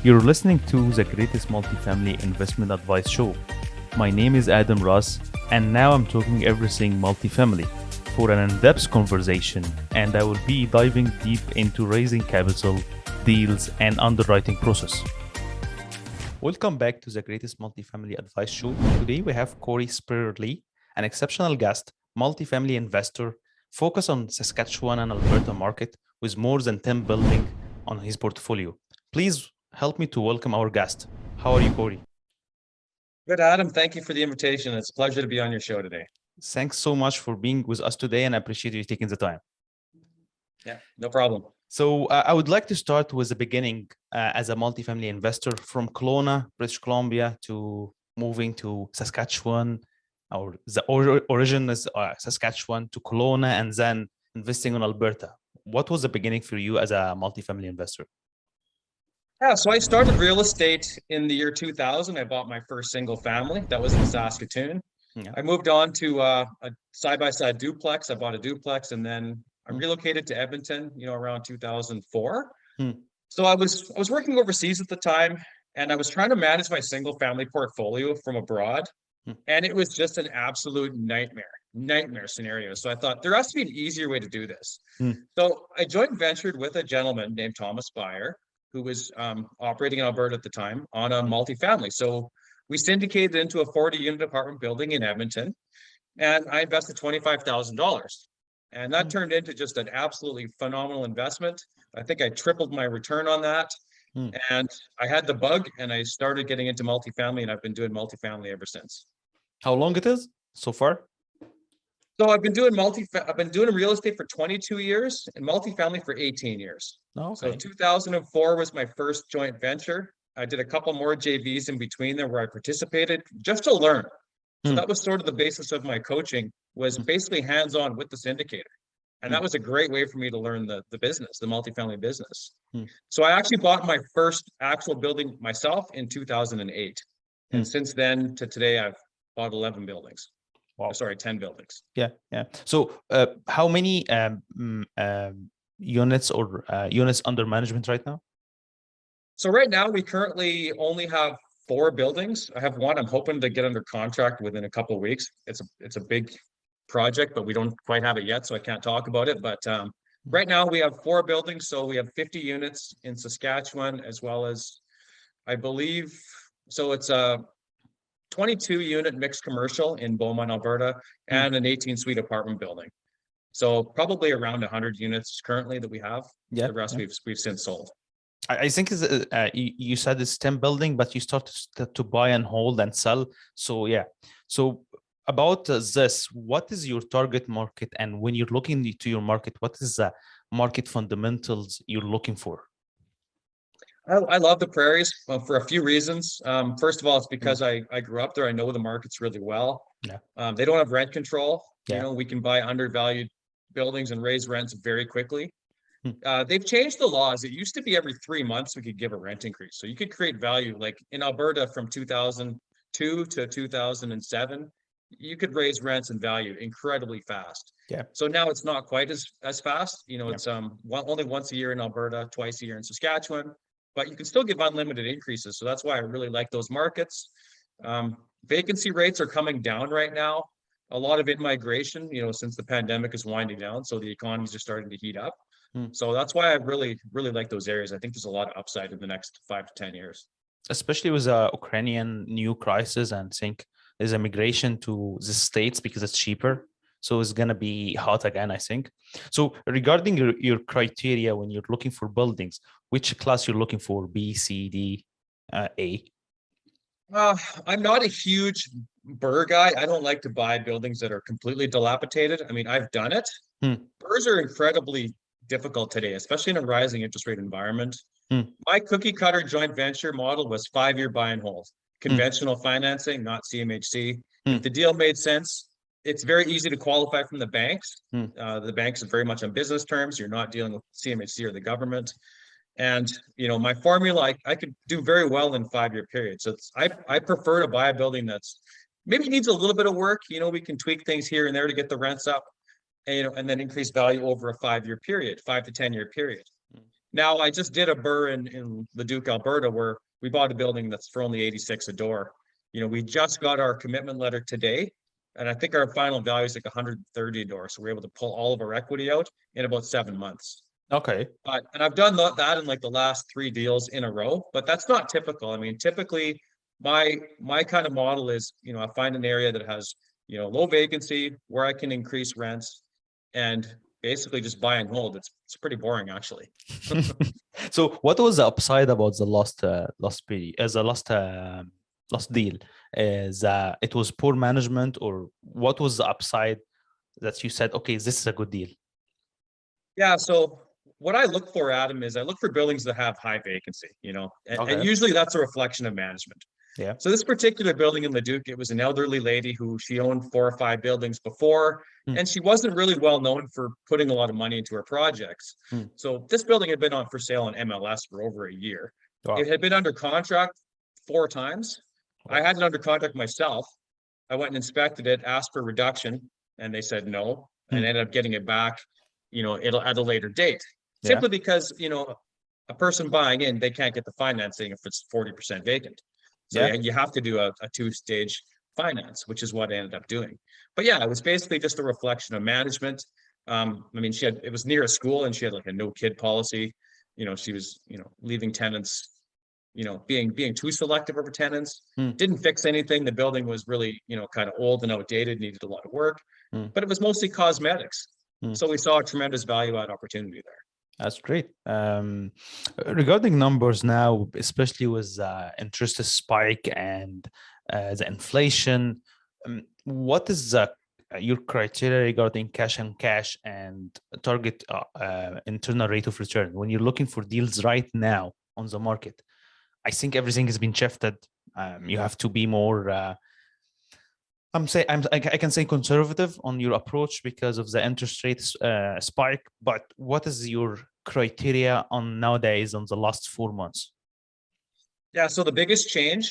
You're listening to the greatest multifamily investment advice show. My name is Adam Ras, and now I'm talking everything multifamily for an in-depth conversation, and I will be diving deep into raising capital, deals, and underwriting process. Welcome back to the greatest multifamily advice show. Today we have Cory Sperle, an exceptional guest, multifamily investor, focused on Saskatchewan and Alberta market with more than 10 buildings on his portfolio. Please help me to welcome our guest. How are you, Cory? Good, Adam. Thank you for the invitation. It's a pleasure to be on your show today. Thanks so much for being with us today, and I appreciate you taking the time. Yeah, no problem. So I would like to start with the beginning as a multifamily investor from Kelowna, British Columbia, to moving to Saskatchewan, or the origin is Saskatchewan to Kelowna, and then investing in Alberta. What was the beginning for you as a multifamily investor? Yeah, so I started real estate in the year 2000. I bought my first single family. That was in Saskatoon. Yeah. I moved on to a side-by-side duplex. I bought a duplex, and then I relocated to Edmonton, around 2004. So I was working overseas at the time, and I was trying to manage my single family portfolio from abroad. And it was just an absolute nightmare scenario. So I thought there has to be an easier way to do this. So I joint ventured with a gentleman named Thomas Byer, who was operating in Alberta at the time on a multifamily. So we syndicated into a 40-unit apartment building in Edmonton, and I invested $25,000. And that turned into just an absolutely phenomenal investment. I think I tripled my return on that. And I had the bug, and I started getting into multifamily, and I've been doing multifamily ever since. How long it is so far? So I've been doing real estate for 22 years and multifamily for 18 years. Okay. So 2004 was my first joint venture. I did a couple more JVs in between there where I participated just to learn. So that was sort of the basis of my coaching, was basically hands-on with the syndicator. And that was a great way for me to learn the business, the multifamily business. So I actually bought my first actual building myself in 2008. And since then to today, I've bought 11 buildings. Wow. Sorry, 10 buildings. Yeah. So how many units or units under management right now? So right now we currently only have 4 buildings. I have one I'm hoping to get under contract within a couple of weeks. It's a big project, but we don't quite have it yet, so I can't talk about it. But right now we have 4 buildings. So we have 50 units in Saskatchewan, as well as, I believe, so it's a 22-unit mixed commercial in Beaumont, Alberta, and an 18-suite apartment building. So probably around 100 units currently that we have. Yeah. The rest we've since sold. I think you said it's 10 building, but you started to buy and hold and sell. So yeah. So about this, what is your target market? And when you're looking to your market, what is the market fundamentals you're looking for? I love the prairies for a few reasons. First of all, it's because I grew up there. I know the markets really well. Yeah. They don't have rent control. Yeah. We can buy undervalued buildings and raise rents very quickly. They've changed the laws. It used to be every 3 months we could give a rent increase. So you could create value. Like in Alberta from 2002 to 2007, you could raise rents and value incredibly fast. Yeah. So now it's not quite as fast. It's only once a year in Alberta, twice a year in Saskatchewan. But you can still give unlimited increases. So that's why I really like those markets. Vacancy rates are coming down right now. A lot of in-migration, since the pandemic is winding down. So the economies are starting to heat up. So that's why I really like those areas. I think there's a lot of upside in the next 5 to 10 years. Especially with the Ukrainian new crisis, and think there's immigration to the States because it's cheaper. So it's going to be hot again, I think. So regarding your criteria when you're looking for buildings, which class you're looking for, B, C, D, A? I'm not a huge BRRRR guy. I don't like to buy buildings that are completely dilapidated. I mean, I've done it. BRRRRs are incredibly difficult today, especially in a rising interest rate environment. My cookie cutter joint venture model was 5-year buy and hold. Conventional financing, not CMHC. If the deal made sense, it's very easy to qualify from the banks. The banks are very much on business terms. You're not dealing with CMHC or the government. And, my formula, I could do very well in 5-year periods. So I prefer to buy a building that's maybe needs a little bit of work. We can tweak things here and there to get the rents up, and then increase value over a 5-year period, 5 to 10-year period. Now I just did a BRRRR in Leduc, Alberta, where we bought a building that's for only 86 a door. We just got our commitment letter today, and I think our final value is like 130 a door. So we're able to pull all of our equity out in about 7 months. Okay. And I've done that in like the last 3 deals in a row, but that's not typical. I mean, typically my kind of model is, I find an area that has, low vacancy where I can increase rents and basically just buy and hold. It's pretty boring, actually. So what was the upside about the last deal? Is it was poor management, or what was the upside that you said, okay, this is a good deal? Yeah. So what I look for, Adam, is I look for buildings that have high vacancy, and usually that's a reflection of management. Yeah. So this particular building in Leduc, it was an elderly lady who she owned 4 or 5 buildings before, and she wasn't really well known for putting a lot of money into her projects. So this building had been on for sale on MLS for over a year. Wow. It had been under contract 4 times. I had it under contract myself. I went and inspected it, asked for reduction, and they said no, and ended up getting it back, it'll at a later date. Simply because, a person buying in, they can't get the financing if it's 40% vacant. So you have to do a 2-stage finance, which is what I ended up doing. But yeah, it was basically just a reflection of management. I mean, it was near a school, and she had like a no kid policy. She was, leaving tenants, being too selective of her tenants. Didn't fix anything. The building was really, kind of old and outdated, needed a lot of work, but it was mostly cosmetics. So we saw a tremendous value add opportunity there. That's great. Regarding numbers now, especially with interest spike and the inflation, what is your criteria regarding cash and cash and target internal rate of return when you're looking for deals right now on the market? I think everything has been shifted. You have to be more. I can say conservative on your approach because of the interest rates spike. But what is your criteria on nowadays on the last 4 months? Yeah, so the biggest change,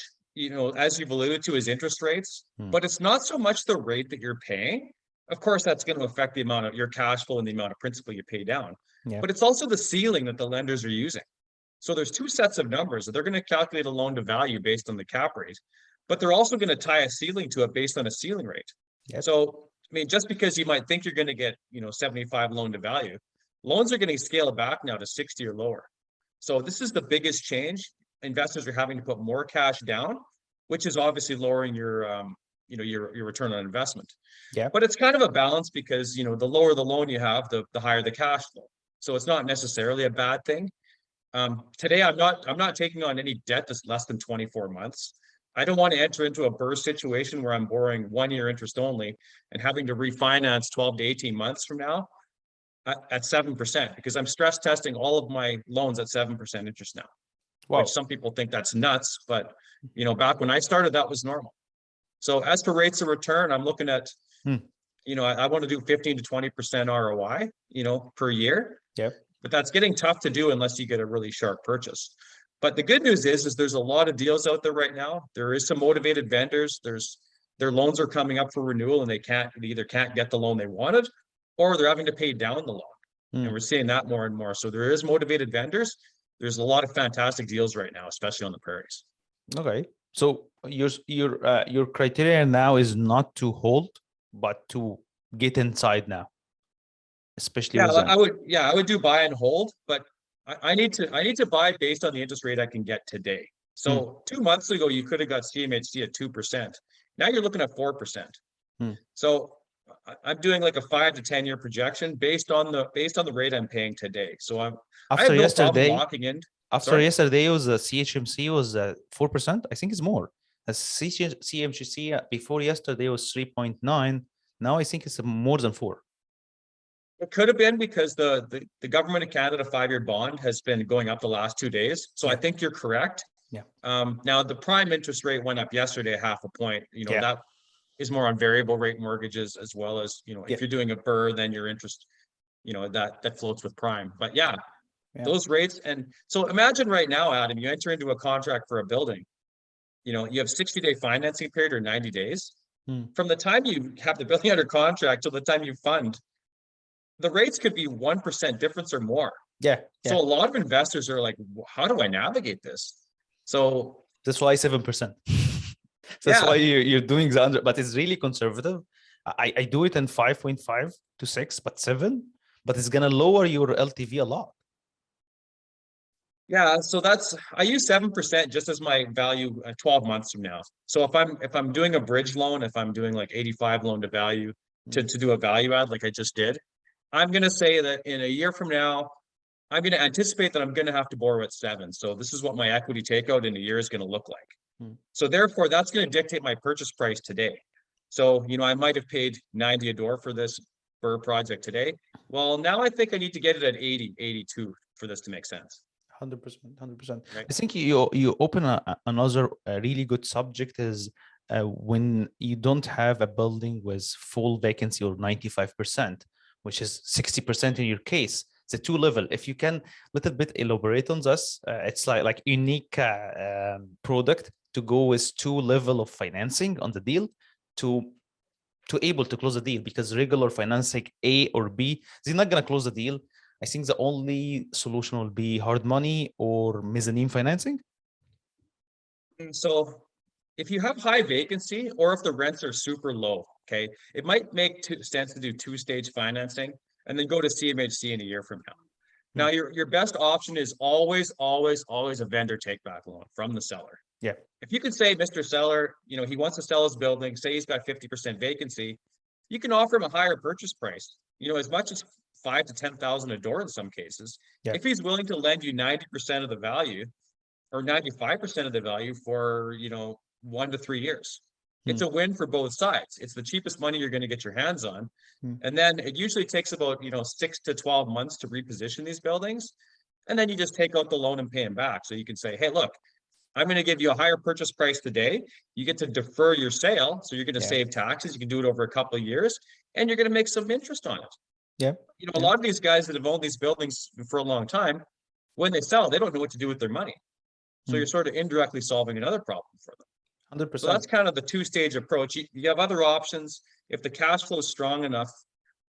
as you've alluded to, is interest rates, but it's not so much the rate that you're paying. Of course, that's going to affect the amount of your cash flow and the amount of principal you pay down. But it's also the ceiling that the lenders are using. So there's 2 sets of numbers that they're going to calculate a loan to value based on the cap rate, but they're also going to tie a ceiling to it based on a ceiling rate. So, I mean, just because you might think you're going to get, 75 loan to value, loans are getting scaled back now to 60 or lower. So this is the biggest change. Investors are having to put more cash down, which is obviously lowering your, your return on investment. But it's kind of a balance because, the lower the loan you have, the higher the cash flow. So it's not necessarily a bad thing. Today, I'm not taking on any debt that's less than 24 months. I don't want to enter into a burst situation where I'm borrowing 1-year interest only and having to refinance 12 to 18 months from now at 7%, because I'm stress testing all of my loans at 7% interest now. Wow. Which some people think that's nuts, but back when I started, that was normal. So as for rates of return, I'm looking at, I want to do 15 to 20% ROI, per year. But that's getting tough to do unless you get a really sharp purchase. But the good news is there's a lot of deals out there right now. There is some motivated vendors. Their loans are coming up for renewal, and they either can't get the loan they wanted, or they're having to pay down the loan. And we're seeing that more and more. So there is motivated vendors. There's a lot of fantastic deals right now, especially on the prairies. Okay. So your criteria now is not to hold, but to get inside now. Especially I would do buy and hold, but I need to buy based on the interest rate I can get today. So 2 months ago, you could have got CMHC at 2%. Now you're looking at 4%. So I'm doing like a 5 to 10 year projection based on the rate I'm paying today. So I have no problem locking in. Yesterday was CHMC was 4%. I think it's more. CHMC before yesterday was 3.9. Now I think it's more than 4. It could have been because the government of Canada 5-year bond has been going up the last 2 days. So I think you're correct. Now the prime interest rate went up yesterday 0.5 point. That is more on variable rate mortgages, as well as, if you're doing a BRRRR, then your interest, that floats with prime. But those rates. And so imagine right now, Adam, you enter into a contract for a building, you have 60-day financing period or 90 days. From the time you have the building under contract till the time you fund, the rates could be 1% difference or more. Yeah. So a lot of investors are like, how do I navigate this? So that's why 7%. That's yeah, why you're doing the under, but it's really conservative. I do it in 5.5 to 6, but 7, but it's gonna lower your LTV a lot. yeah. So I use 7% just as my value 12 months from now. So if I'm doing a bridge loan, if I'm doing like 85 loan to value to do a value add like I just did, I'm gonna say that in a year from now, I'm going to anticipate that I'm going to have to borrow at 7. So this is what my equity takeout in a year is going to look like. So therefore, that's going to dictate my purchase price today. So, I might have paid 90 a door for this Sperle project today. Well, now I think I need to get it at 80, 82 for this to make sense. 100%, 100%. Right? I think you open another really good subject is when you don't have a building with full vacancy or 95%, which is 60% in your case. It's a 2 level. If you can little bit elaborate on this, it's like unique product to go with 2 level of financing on the deal to able to close the deal, because regular financing A or B, they're not going to close the deal. I think the only solution will be hard money or mezzanine financing. So if you have high vacancy or if the rents are super low, okay, it might make sense to do 2-stage financing and then go to CMHC in a year from now. Now, your best option is always a vendor take back loan from the seller. Yeah. If you can say, Mr. Seller, he wants to sell his building, say he's got 50% vacancy, you can offer him a higher purchase price, as much as 5,000 to 10,000 a door in some cases. Yeah. If he's willing to lend you 90% of the value or 95% of the value for, 1 to 3 years. It's a win for both sides. It's the cheapest money you're going to get your hands on. And then it usually takes about, 6 to 12 months to reposition these buildings. And then you just take out the loan and pay them back. So you can say, hey, look, I'm going to give you a higher purchase price today. You get to defer your sale. So you're going to save taxes. You can do it over a couple of years and you're going to make some interest on it. Yeah. A lot of these guys that have owned these buildings for a long time, when they sell, they don't know what to do with their money. So you're sort of indirectly solving another problem for them. 100%. So that's kind of the 2-stage approach. You have other options. If the cash flow is strong enough,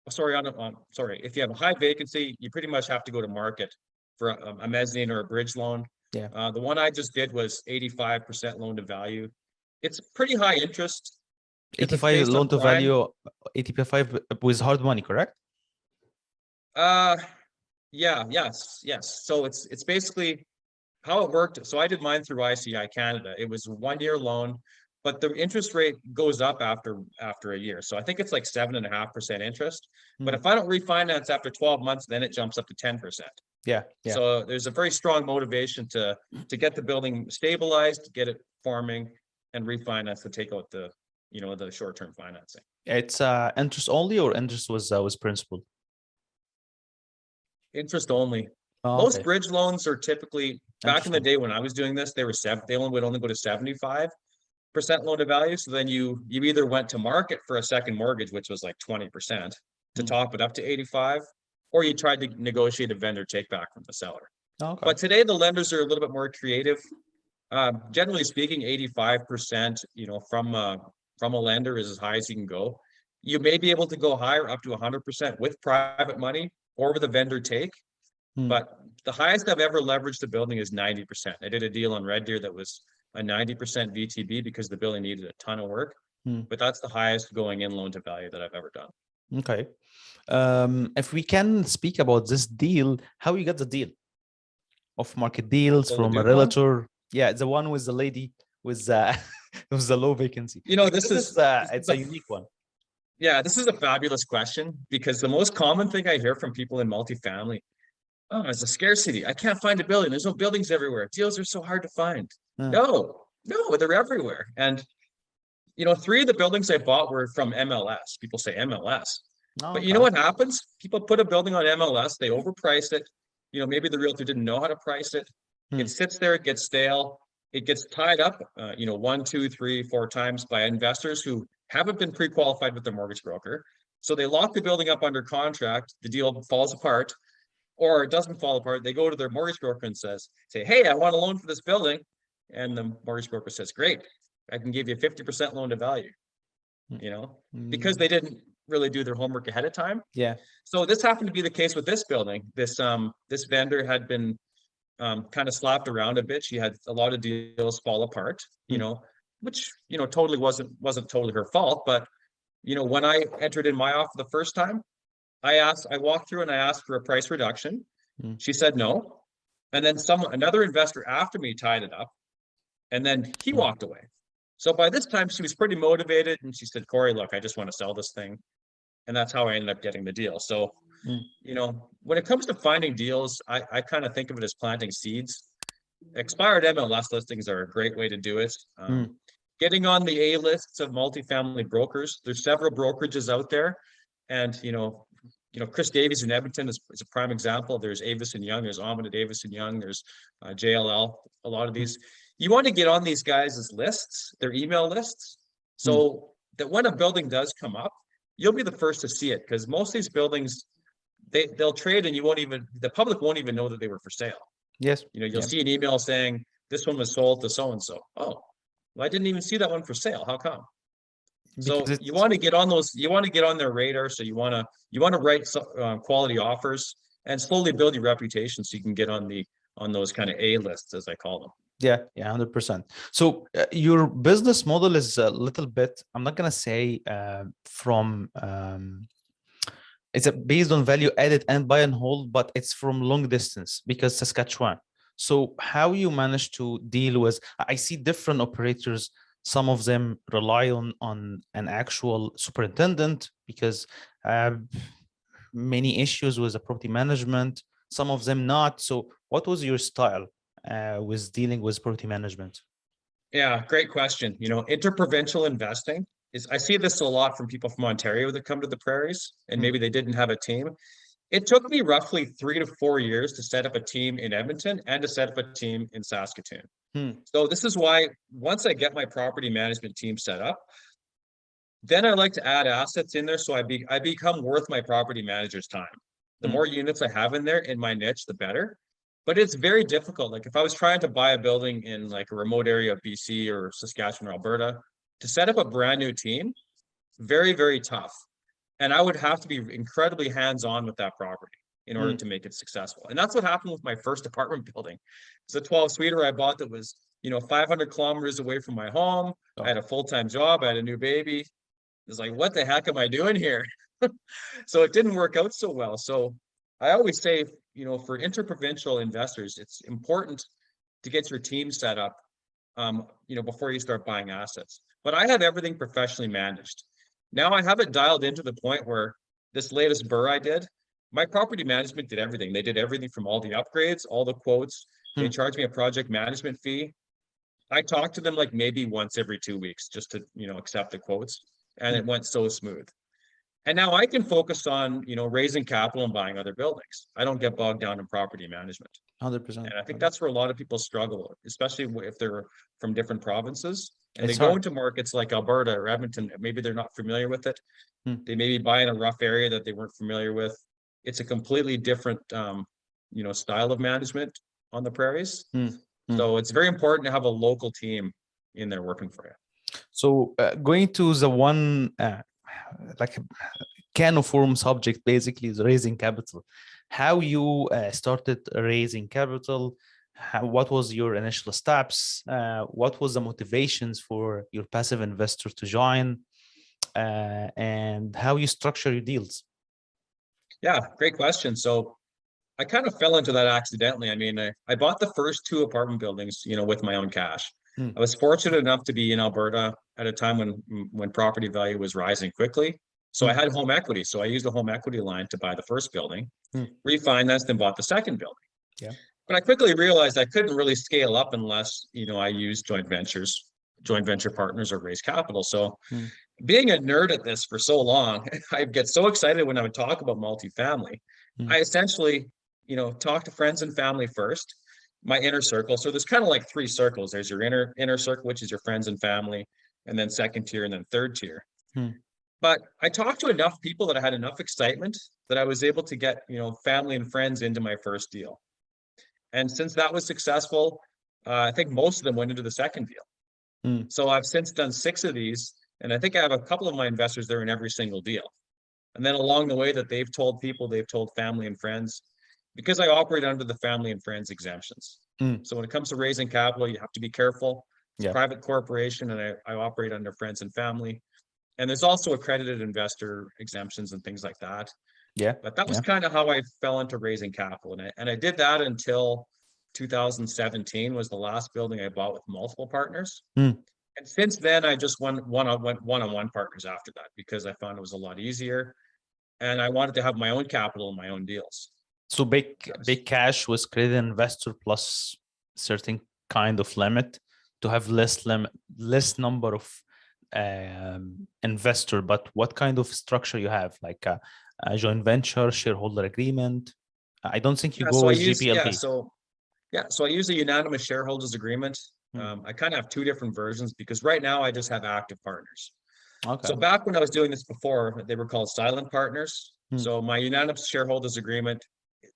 if you have a high vacancy, you pretty much have to go to market for a mezzanine or a bridge loan. Yeah. The one I just did was 85% loan to value. It's pretty high interest. 85 loan to value, 85 with hard money, correct? Yeah, yes. So it's basically how it worked. So I did mine through ICI Canada. It was 1-year loan, but the interest rate goes up after a year. So I think it's like 7.5% interest. But if I don't refinance after 12 months, then it jumps up to 10%. Yeah. So there's a very strong motivation to get the building stabilized, get it farming, and refinance to take out the short-term financing. It's interest only or interest was principal? Interest only. Oh, Most bridge loans are typically, back in the day when I was doing this, they would only go to 75% loan to value. So then you either went to market for a second mortgage, which was like 20% to top it up to 85, or you tried to negotiate a vendor take back from the seller. Okay. But today the lenders are a little bit more creative. Generally speaking, 85%, from a lender is as high as you can go. You may be able to go higher, up to 100% with private money or with a vendor take. But the highest I've ever leveraged a building is 90%. I did a deal on Red Deer that was a 90% VTB because the building needed a ton of work. But that's the highest going in loan to value that I've ever done. Okay. If we can speak about this deal, how you got the deal? Off market deals from a realtor? Yeah, the one with the lady with with the low vacancy. This is it's a unique one. Yeah, this is a fabulous question because the most common thing I hear from people in multifamily, oh, it's a scarcity. I can't find a building. There's no buildings everywhere. Deals are so hard to find. No, they're everywhere. And 3 of the buildings I bought were from MLS. People say MLS. Oh, but you know what happens? People put a building on MLS, they overprice it. Maybe the realtor didn't know how to price it. It sits there, it gets stale. It gets tied up, 1, 2, 3, 4 times by investors who haven't been pre-qualified with their mortgage broker. So they lock the building up under contract. The deal falls apart, or it doesn't fall apart. They go to their mortgage broker and say, hey, I want a loan for this building. And the mortgage broker says, great, I can give you 50% loan to value, because they didn't really do their homework ahead of time. Yeah. So this happened to be the case with this building. This vendor had been kind of slapped around a bit. She had a lot of deals fall apart, which totally wasn't totally her fault. But when I entered in my offer the first time, I walked through and I asked for a price reduction. She said no. And then another investor after me tied it up, and then he walked away. So by this time she was pretty motivated, and she said, "Cory, look, I just want to sell this thing." And that's how I ended up getting the deal. So, when it comes to finding deals, I kind of think of it as planting seeds. Expired MLS listings are a great way to do it. Getting on the A lists of multifamily brokers. There's several brokerages out there, and Chris Davies in Edmonton is a prime example. There's Avis and Young, there's Amanda Davis and Young, there's JLL. A lot of these. You want to get on these guys' lists, their email lists, so that when a building does come up, you'll be the first to see it, because most of these buildings, they'll trade and the public won't even know that they were for sale. Yes. You'll see an email saying this one was sold to so-and-so. Oh, well, I didn't even see that one for sale. How come? So you want to get on their radar. So you want to write quality offers and slowly build your reputation so you can get on those kind of A lists, as I call them. Yeah, 100%. So your business model is a little bit, I'm not going to say it's based on value added and buy and hold, but it's from long distance because Saskatchewan. So how you manage to deal with, I see different operators, some of them rely on an actual superintendent because many issues with the property management, some of them not. So what was your style with dealing with property management? Yeah, great question. Interprovincial investing I see this a lot from people from Ontario that come to the prairies and maybe they didn't have a team. It took me roughly 3 to 4 years to set up a team in Edmonton and to set up a team in Saskatoon. So this is why once I get my property management team set up, then I like to add assets in there. So I become worth my property manager's time. The more units I have in there in my niche, the better. But it's very difficult. Like if I was trying to buy a building in like a remote area of BC or Saskatchewan or Alberta, to set up a brand new team, very, very tough. And I would have to be incredibly hands-on with that property in order to make it successful. And that's what happened with my first apartment building. It's a 12-suiter I bought that was, 500 kilometers away from my home. I had a full-time job. I had a new baby. It's like, what the heck am I doing here? So it didn't work out so well. So I always say, for interprovincial investors, it's important to get your team set up, before you start buying assets. But I have everything professionally managed. Now I have it dialed into the point where this latest BRRRR I did, my property management did everything. They did everything from all the upgrades, all the quotes. They charged me a project management fee. I talked to them like maybe once every 2 weeks just to, accept the quotes. And it went so smooth. And now I can focus on, raising capital and buying other buildings. I don't get bogged down in property management. 100%. And I think that's where a lot of people struggle, especially if they're from different provinces. And It's they go hard. into markets like Alberta or Edmonton, maybe they're not familiar with it. They maybe buy in a rough area that they weren't familiar with. It's a completely different, style of management on the prairies. So it's very important to have a local team in there working for you. So going to the one like can of form subject basically is raising capital. How you started raising capital? What was your initial steps? What was the motivations for your passive investor to join? And how you structure your deals? Yeah, great question. So I kind of fell into that accidentally. I mean, I bought the first 2 apartment buildings, with my own cash. I was fortunate enough to be in Alberta at a time when property value was rising quickly. So I had home equity. So I used a home equity line to buy the first building, refinanced and bought the second building. Yeah. But I quickly realized I couldn't really scale up unless, I used joint venture partners or raise capital. So being a nerd at this for so long, I get so excited when I would talk about multifamily. I essentially, talk to friends and family first, my inner circle. So there's kind of like 3 circles. There's your inner circle, which is your friends and family, and then second tier, and then third tier. But I talked to enough people that I had enough excitement that I was able to get, family and friends into my first deal. And since that was successful, I think most of them went into the second deal. So I've since done 6 of these, and I think I have a couple of my investors there in every single deal. And then along the way that they've told people, they've told family and friends, because I operate under the family and friends exemptions. So when it comes to raising capital, you have to be careful. It's a private corporation, and I operate under friends and family. And there's also accredited investor exemptions and things like that. But that was kind of how I fell into raising capital. And I did that until 2017 was the last building I bought with multiple partners. And since then, I just went one-on-one partners after that, because I found it was a lot easier. And I wanted to have my own capital and my own deals. So big cash with credit investor plus certain kind of limit to have less number of investor. But what kind of structure you have, like a joint venture, shareholder agreement? I don't think you go with GPLP. So I use a unanimous shareholders agreement. I kind of have two different versions, because right now I just have active partners. So back when I was doing this before, they were called silent partners. So my unanimous shareholders agreement,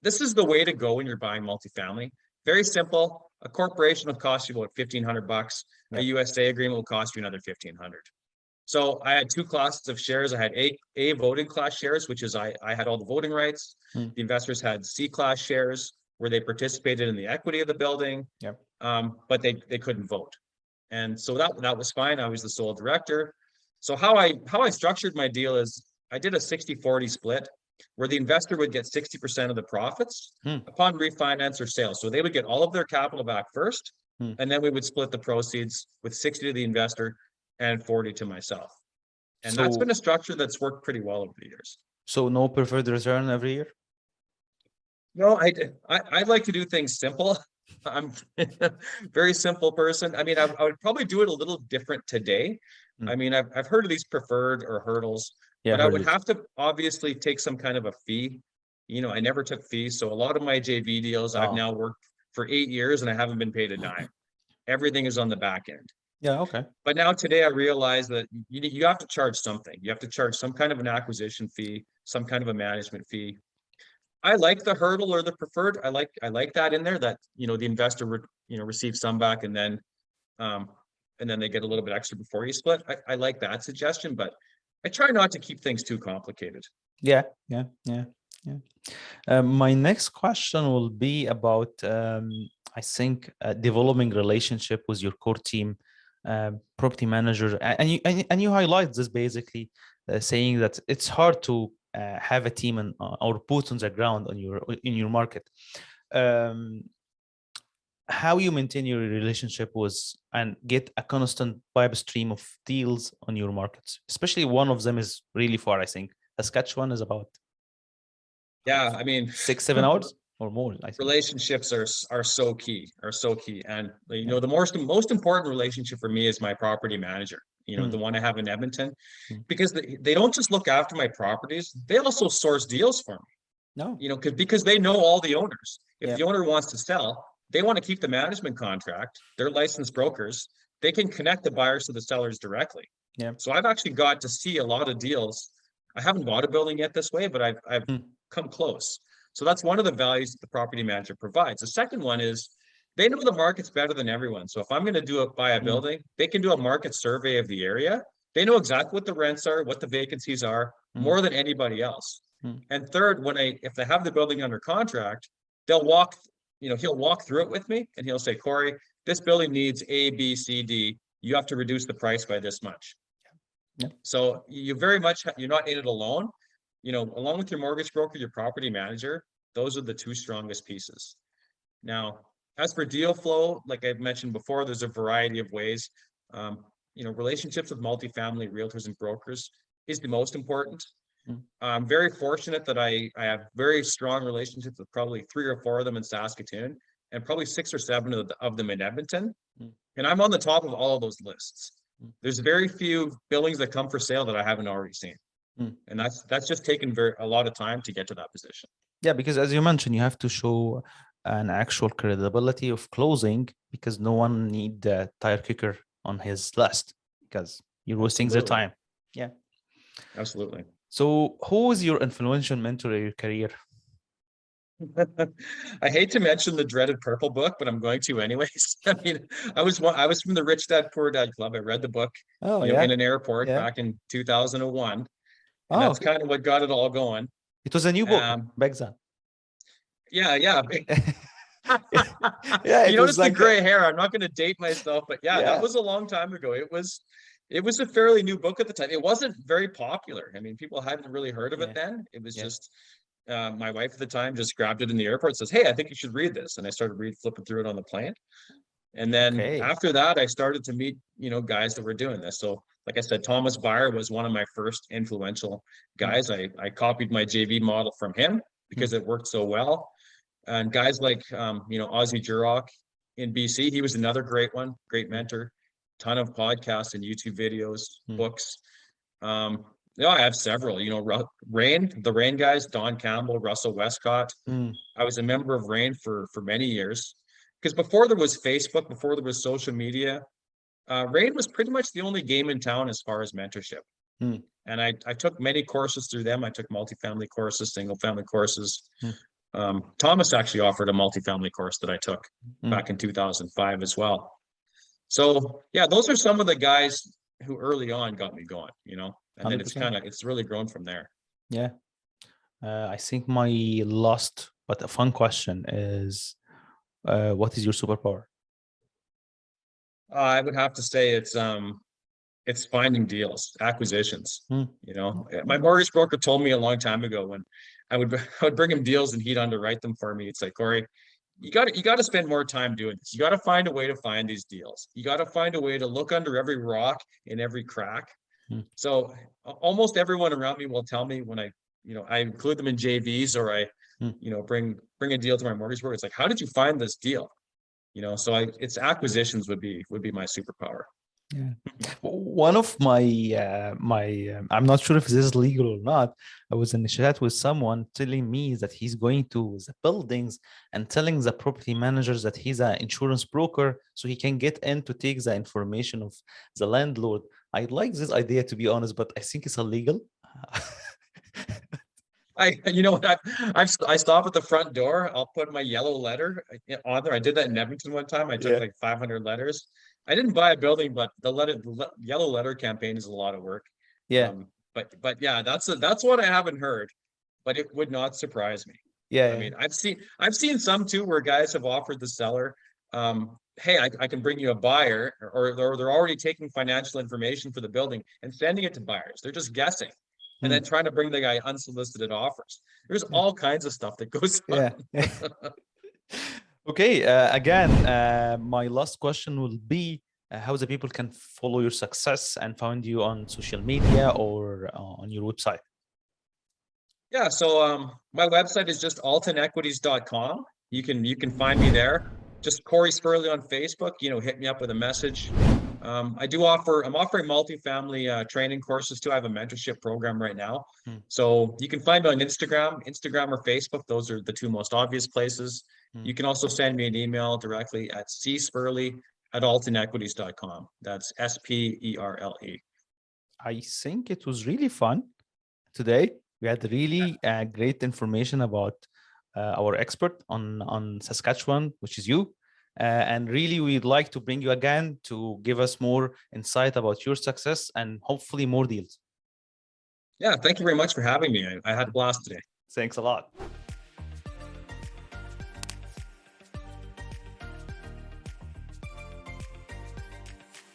this is the way to go when you're buying multifamily. Very simple. A corporation will cost you about $1,500. A USA agreement will cost you another $1,500. So I had two classes of shares. I had A voting class shares, which is I had all the voting rights. The investors had C class shares, where they participated in the equity of the building, but they couldn't vote. And so that was fine. I was the sole director. So how I structured my deal is I did a 60-40 split, where the investor would get 60% of the profits upon refinance or sale. So they would get all of their capital back first, and then we would split the proceeds with 60 to the investor and 40 to myself. And that's been a structure that's worked pretty well over the years. So no preferred return every year? No, I like to do things simple. I'm a very simple person. I mean, I would probably do it a little different today. I mean, I've heard of these preferred or hurdles, but I would have to obviously take some kind of a fee. You know, I never took fees. So a lot of my JV deals, I've now worked for 8 years and I haven't been paid a dime. Everything is on the back end. But now today I realize that you have to charge something. You have to charge some kind of an acquisition fee, some kind of a management fee. I like the hurdle or the preferred. I like that in there, that, you know, the investor would, you know, receive some back, and then they get a little bit extra before you split. I like that suggestion, but I try not to keep things too complicated. My next question will be about, I think, developing relationship with your core team, property manager, and you highlight this basically, saying that it's hard to have a team or boots on the ground in your market. How you maintain your relationship with and get a constant pipe stream of deals on your markets, especially one of them is really far. I think Saskatchewan is about, I mean, 6-7 hours or more. I think relationships are so key, and you know, the most important relationship for me is my property manager. You know, the one I have in Edmonton, because they don't just look after my properties, they also source deals for me. You know, because they know all the owners. If the owner wants to sell, they want to keep the management contract. They're licensed brokers. They can connect the buyers to the sellers directly. So I've actually got to see a lot of deals. I haven't bought a building yet this way, but I've come close. So that's one of the values that the property manager provides. The second one is they know the markets better than everyone. So if I'm going to buy a building, they can do a market survey of the area. They know exactly what the rents are, what the vacancies are, more than anybody else. And third, if they have the building under contract, he'll walk through it with me, and he'll say, Cory, this building needs A, B, C, D. You have to reduce the price by this much. So you're not in it alone. You know, along with your mortgage broker, your property manager, those are the two strongest pieces. Now, as for deal flow, like I've mentioned before, there's a variety of ways. You know, relationships with multifamily realtors and brokers is the most important. I'm very fortunate that I have very strong relationships with probably 3 or 4 of them in Saskatoon, and probably 6 or 7 of them in Edmonton. And I'm on the top of all of those lists. There's very few buildings that come for sale that I haven't already seen. And that's just taken a lot of time to get to that position. Because as you mentioned, you have to show an actual credibility of closing, because no one need the tire kicker on his list, because you're wasting their time. Absolutely. So who is your influential mentor in your career? I hate to mention the dreaded Purple book, but I'm going to anyways. I mean, I was from the Rich Dad Poor Dad Club. I read the book in an airport back in 2001. And that's kind of what got it all going. It was a new book back then. Yeah. Yeah, You notice the gray hair. I'm not going to date myself, but that was a long time ago. It was a fairly new book at the time. It wasn't very popular. I mean, people hadn't really heard of it then. It was just my wife at the time just grabbed it in the airport and says, "Hey, I think you should read this." And I started flipping through it on the plane. And then after that, I started to meet, guys that were doing this. So like I said, Thomas Byer was one of my first influential guys. I copied my JV model from him because it worked so well. And guys like, Ozzy Jurock in BC, he was another great one, great mentor, ton of podcasts and YouTube videos, books. I have several, the Rain guys, Don Campbell, Russell Westcott. I was a member of Rain for many years because before there was Facebook, before there was social media, Rain was pretty much the only game in town as far as mentorship. And I took many courses through them. I took multifamily courses, single family courses. Thomas actually offered a multifamily course that I took back in 2005 as well. So those are some of the guys who early on got me going, and then it's really grown from there. Yeah. I think my last but a fun question is, what is your superpower? I would have to say it's finding deals, acquisitions. My mortgage broker told me a long time ago when I would bring him deals and he'd underwrite them for me. It's like, Cory, you got to spend more time doing this. You got to find a way to find these deals. You got to find a way to look under every rock in every crack. So almost everyone around me will tell me when I include them in JVs or I, bring a deal to my mortgage broker. It's like, how did you find this deal? So it's acquisitions would be my superpower. Yeah. One of my I'm not sure if this is legal or not. I was in a chat with someone telling me that he's going to the buildings and telling the property managers that he's an insurance broker so he can get in to take the information of the landlord. I like this idea, to be honest, but I think it's illegal. I stop at the front door. I'll put my yellow letter on there. I did that in Edmonton one time. I took like 500 letters. I didn't buy a building, but the yellow letter campaign is a lot of work. Yeah. But that's what I haven't heard, but it would not surprise me. Yeah. I mean, I've seen some too where guys have offered the seller, hey, I can bring you a buyer, or they're already taking financial information for the building and sending it to buyers. They're just guessing. And then trying to bring the guy unsolicited offers. There's all kinds of stuff that goes on. Yeah. Okay. Again, my last question will be how the people can follow your success and find you on social media or on your website. Yeah. So my website is just altinequities.com. You can find me there. Just Cory Sperle on Facebook. Hit me up with a message. I'm offering multifamily training courses too. I have a mentorship program right now. So you can find me on Instagram or Facebook. Those are the two most obvious places. You can also send me an email directly at csperle@altinequities.com. That's SPERLE. I think it was really fun today. We had really great information about our expert on Saskatchewan, which is you. And really, we'd like to bring you again to give us more insight about your success and hopefully more deals. Yeah, thank you very much for having me. I had a blast today. Thanks a lot.